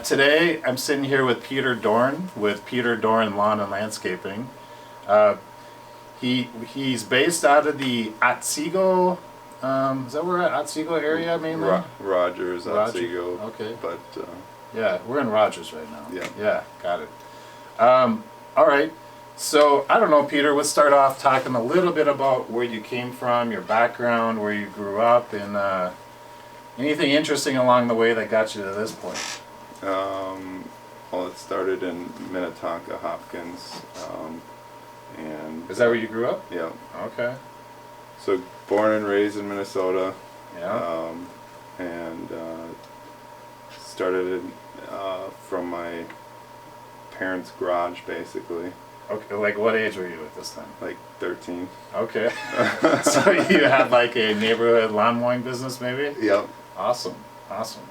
Today I'm sitting here with Peter Doran with Peter Doran Lawn and Landscaping. He's based out of the Otsego, is that where Otsego area mainly? Rogers, Otsego. Okay. But yeah, we're in Rogers right now. Yeah. Yeah, got it. All right. So I don't know, Peter. Let's start off talking a little bit about where you came from, your background, where you grew up, and anything interesting along the way that got you to this point. Well, it started in Minnetonka, Hopkins, and Is that where you grew up? yeah. Okay. So born and raised in Minnesota. Yeah. And started from my parents' garage, basically. Okay. Like, what age were you at this time? Like 13. Okay. So you had like a neighborhood lawn mowing business, maybe? Yep. Awesome. Awesome.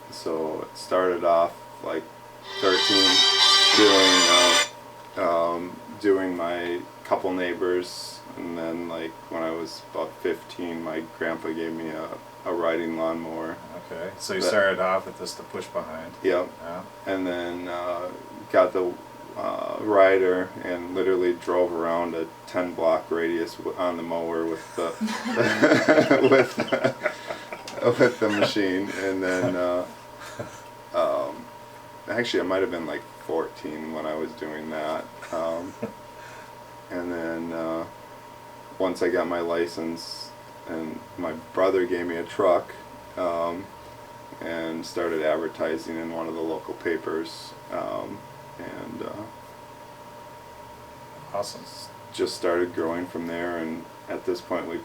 So it started off like 13 doing my couple neighbors, and then like when I was about 15, my grandpa gave me a riding lawnmower. Okay. So you started off with this to push behind. Yep. Yeah. And then got the rider and literally drove around a 10-block radius on the mower with the with the machine, and then actually I might have been like 14 when I was doing that, and then once I got my license, and my brother gave me a truck, and started advertising in one of the local papers, and Awesome. just started growing from there. And at this point we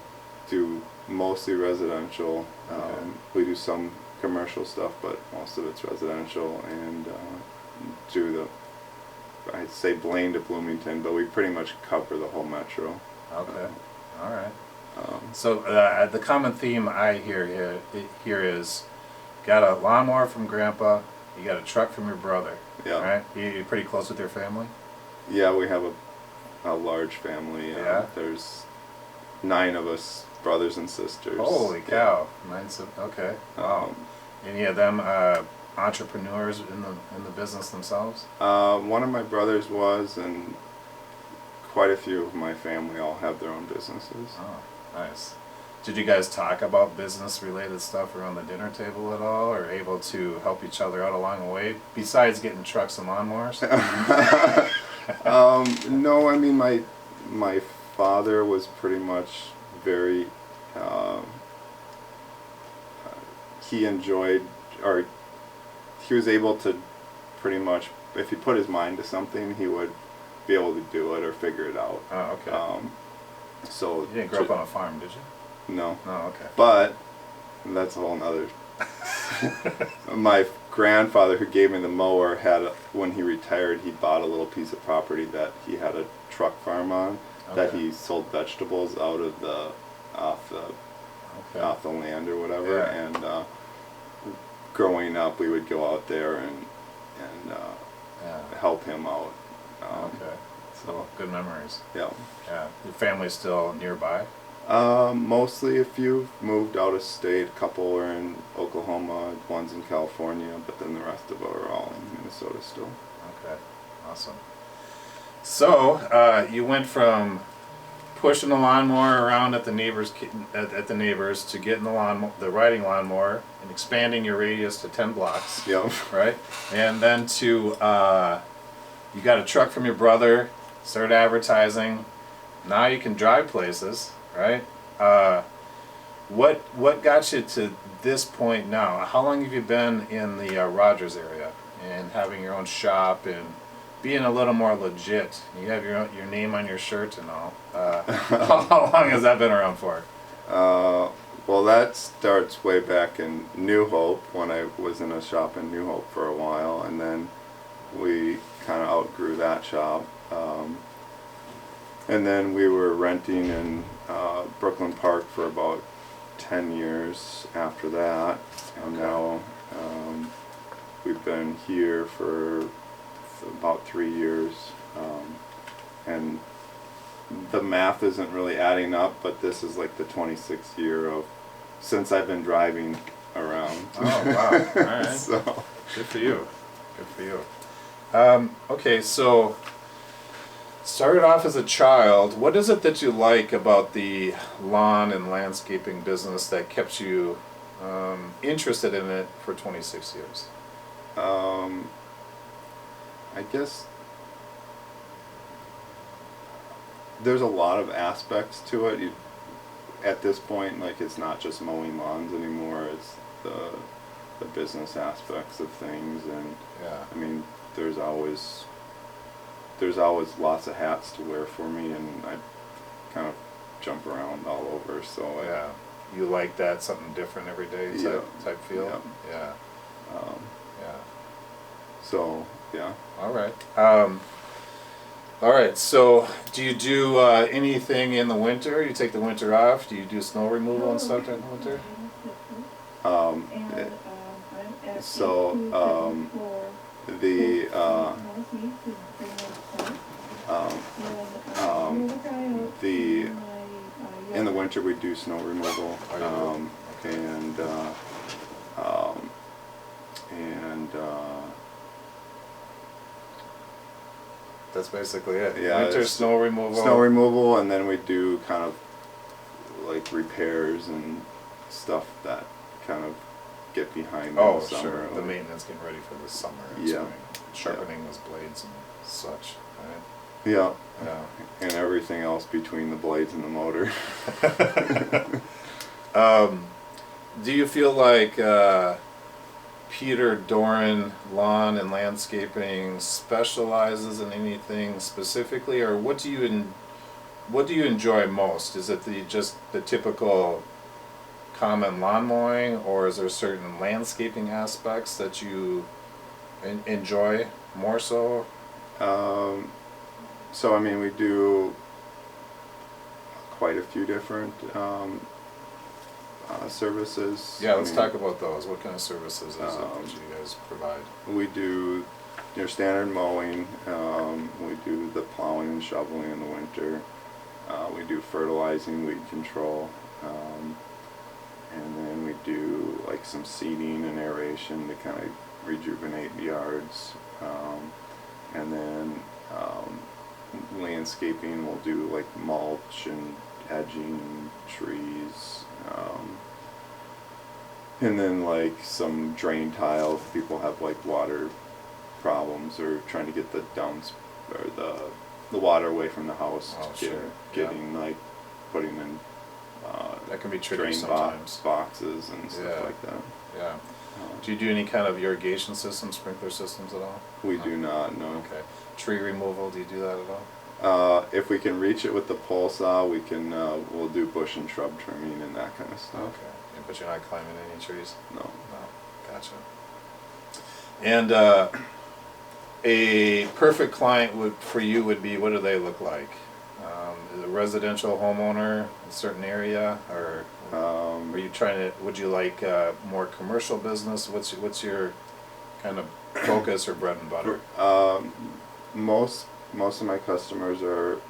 do mostly residential. Okay. We do some commercial stuff, but most of it's residential, and do I'd say Blaine to Bloomington, but we pretty much cover the whole metro. Okay. All right. Um, So the common theme I hear here is, got a lawnmower from Grandpa, you got a truck from your brother. Yeah. Right. You're pretty close with your family. Yeah, we have a large family. Yeah. There's 9 of us, brothers and sisters. Holy cow! Okay. Wow. Any of them entrepreneurs in the business themselves? One of my brothers was, and quite a few of my family all have their own businesses. Oh, nice. Did you guys talk about business-related stuff around the dinner table at all, or able to help each other out along the way, besides getting trucks and lawnmowers? No, I mean my father was pretty much very. He enjoyed, or he was able to pretty much, if he put his mind to something, he would be able to do it or figure it out. Oh, okay. So You didn't grow up on a farm, did you? No. Oh, okay. But that's a whole nother. My grandfather, who gave me the mower, when he retired, he bought a little piece of property that he had a truck farm on, that Okay. he sold vegetables out of off the land or whatever. Yeah. And growing up, we would go out there and Yeah. help him out. Okay. So good memories. Yeah. Yeah. Your family's still nearby? Mostly a few moved out of state. A couple are in Oklahoma, one's in California, but then the rest of them are all in Minnesota still. Okay. Awesome. So you went from pushing the lawnmower around at the neighbors to getting the riding lawnmower and expanding your radius to 10 blocks. Yep. Right? And then to you got a truck from your brother, started advertising. Now you can drive places, right? What got you to this point now? How long have you been in the Rogers area and having your own shop and being a little more legit? You have your name on your shirt and all. How long has that been around for? Well, that starts way back in New Hope, when I was in a shop in New Hope for a while, and then we kind of outgrew that shop. And then we were renting in Brooklyn Park for about 10 years after that, and now we've been here for about 3 years, and the math isn't really adding up, but this is like the 26th year since I've been driving around. Oh, wow. All right. So, Good for you. Good for you. Okay, so started off as a child. What is it that you like about the lawn and landscaping business that kept you interested in it for 26 years? I guess there's a lot of aspects to it. At this point, like, it's not just mowing lawns anymore. It's the business aspects of things, and Yeah. I mean, there's always lots of hats to wear for me, and I kind of jump around all over. So Yeah. You like that, something different every day type feel? Yeah. Yeah. Yeah. So yeah. All right. All right. So, do you do anything in the winter? You take the winter off. Do you do snow removal and stuff during the winter? Eh, so the the in the winter we do snow removal, and That's basically it. Yeah, Winter it's snow removal. snow removal, and then we do kind of like repairs and stuff that kind of get behind in Oh, the summer. sure. The like- maintenance getting ready for the summer and Yeah. spring. Sharpening those blades and such. Right? Yeah, Yeah. and everything else between the blades and the motor. Do you feel like Peter Doran Lawn and Landscaping specializes in anything specifically, or what do you enjoy most? Is it just the typical common lawn mowing, or is there certain landscaping aspects that you enjoy more so? So I mean, we do quite a few different services. Yeah, let's I mean, talk about those. What kind of services is it that you guys provide? We do your standard mowing. We do the plowing and shoveling in the winter. We do fertilizing, weed control, and then we do like some seeding and aeration to kind of rejuvenate the yards. And then landscaping, we'll do like mulch and edging, trees, and then like some drain tile if people have like water problems or trying to get the or the water away from the house. Oh, to sure. Getting like putting in That can be tricky drain sometimes. boxes and stuff Yeah. like that. Yeah. Do you do any kind of irrigation systems, sprinkler systems at all? We No. do not, no. Okay. Tree removal, do you do that at all? If we can reach it with the pole saw, we can. We'll do bush and shrub trimming and that kind of stuff. Okay. Yeah, but you're not climbing any trees? No. No. Gotcha. And a perfect client for you would be, what do they look like? Is a residential homeowner in a certain area, or are you trying to? Would you like more commercial business? What's your kind of focus or bread and butter? Most of my customers are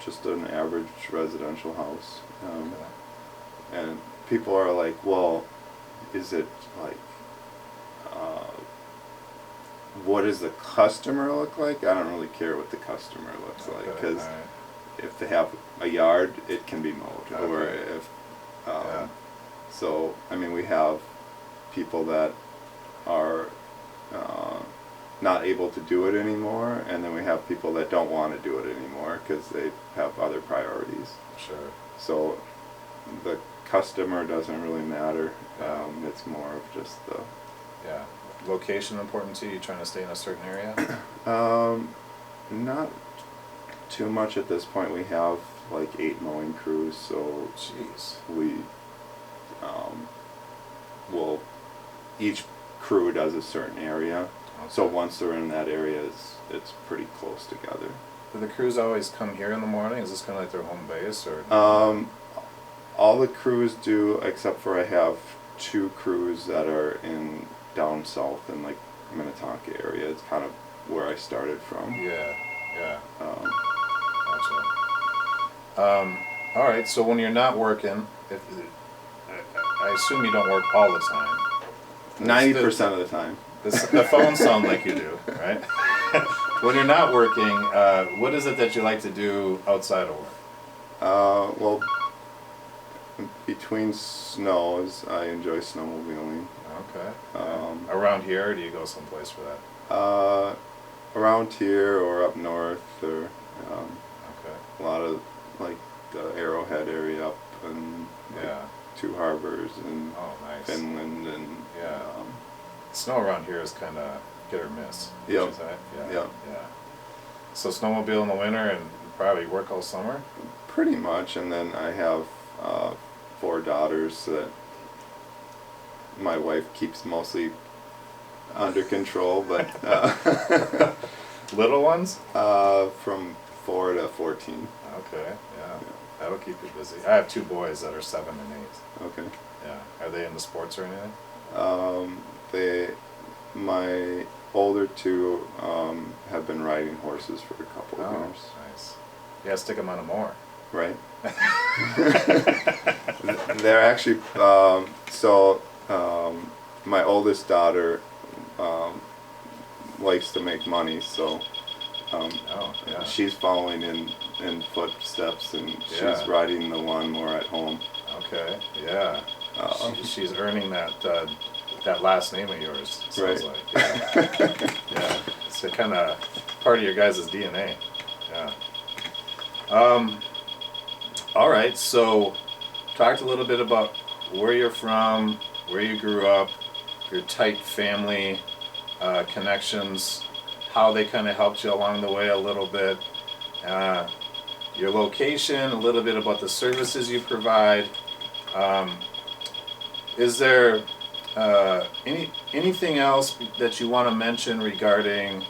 just an average residential house, and people are like, "Well, is it like, what does the customer look like?" I don't really care what the customer looks like, because if they have a yard, it can be mowed, or if so. I mean, we have people that are not able to do it anymore, and then we have people that don't want to do it anymore because they have other priorities. Sure. So the customer doesn't really matter. It's more of just the Location important to you? You trying to stay in a certain area? not too much at this point. We have like 8 mowing crews, so Jeez. we will each crew does a certain area. So Okay. once they're in that area, it's pretty close together. Do the crews always come here in the morning? Is this kind of like their home base, or? All the crews do, except for I have 2 crews that are in down south in like Minnetonka area. It's kind of where I started from. Yeah. Um, Gotcha. All right. So when you're not working, I assume you don't work all the time. 90% of the time. The phones sound like you do, right? When you're not working, what is it that you like to do outside of work? Well, between snows, I enjoy snowmobiling. Okay. Around here, or do you go someplace for that? Around here or up north, or Okay. a lot of like the Arrowhead area up and like, Yeah. Two Harbors and Oh, nice. Finland and Yeah. Snow around here is kind of hit or miss. Yep. Would you say? Yeah. Yep. Yeah. So snowmobile in the winter and probably work all summer? pretty much. And then I have 4 daughters that my wife keeps mostly under control, but Little ones? from 4 to 14. Okay, yeah. That'll keep you busy. I have 2 boys that are 7 and 8. Okay. Yeah. Are they into sports or anything? My older 2 have been riding horses for a couple of years. Nice. Yeah, stick them on a mower. Right. They're actually my oldest daughter likes to make money, so Yeah. she's following in footsteps, and she's Yeah. riding the lawnmower at home. Okay, yeah. She's earning that last name of yours, it sounds Right. like. Yeah. Yeah. It's a kind of part of your guys' DNA. Yeah. All right, so talked a little bit about where you're from, where you grew up, your tight family connections, how they kind of helped you along the way a little bit, your location, a little bit about the services you provide. Is there anything else that you want to mention regarding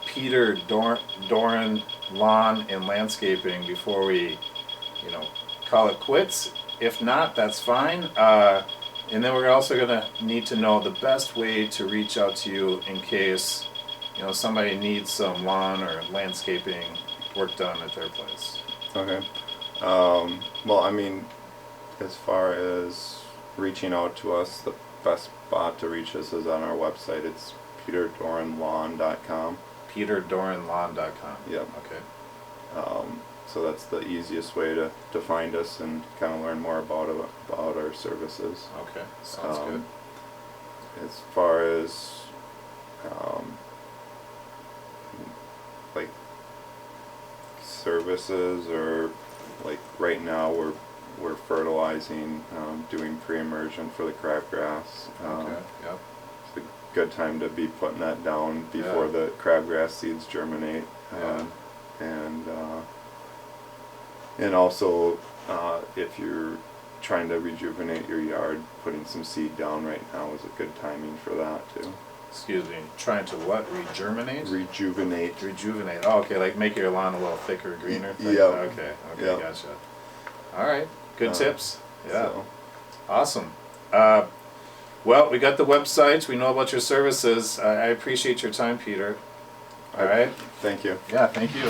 Peter Doran Lawn and Landscaping before we, call it quits? If not, that's fine. And then we're also going to need to know the best way to reach out to you in case, somebody needs some lawn or landscaping work done at their place. Okay. Well, I mean, as far as reaching out to us, the best spot to reach us is on our website. It's peterdoranlawn.com. peterdoranlawn.com. Yep. Okay. So that's the easiest way to find us and kind of learn more about our services. Okay. Sounds good. As far as like services, or like right now we're fertilizing, doing pre-immersion for the crabgrass. Okay. Yep. It's a good time to be putting that down before the crabgrass seeds germinate. And also, if you're trying to rejuvenate your yard, putting some seed down right now is a good timing for that too. Excuse me. Trying to what? Regerminate? Rejuvenate. Rejuvenate. Oh, okay. Like make your lawn a little thicker, greener. Yeah. Okay. Yep. Gotcha. All right. Good tips. Yeah. So. Awesome. Well, we got the websites. We know about your services. I appreciate your time, Peter. All right. Thank you. Yeah. Thank you.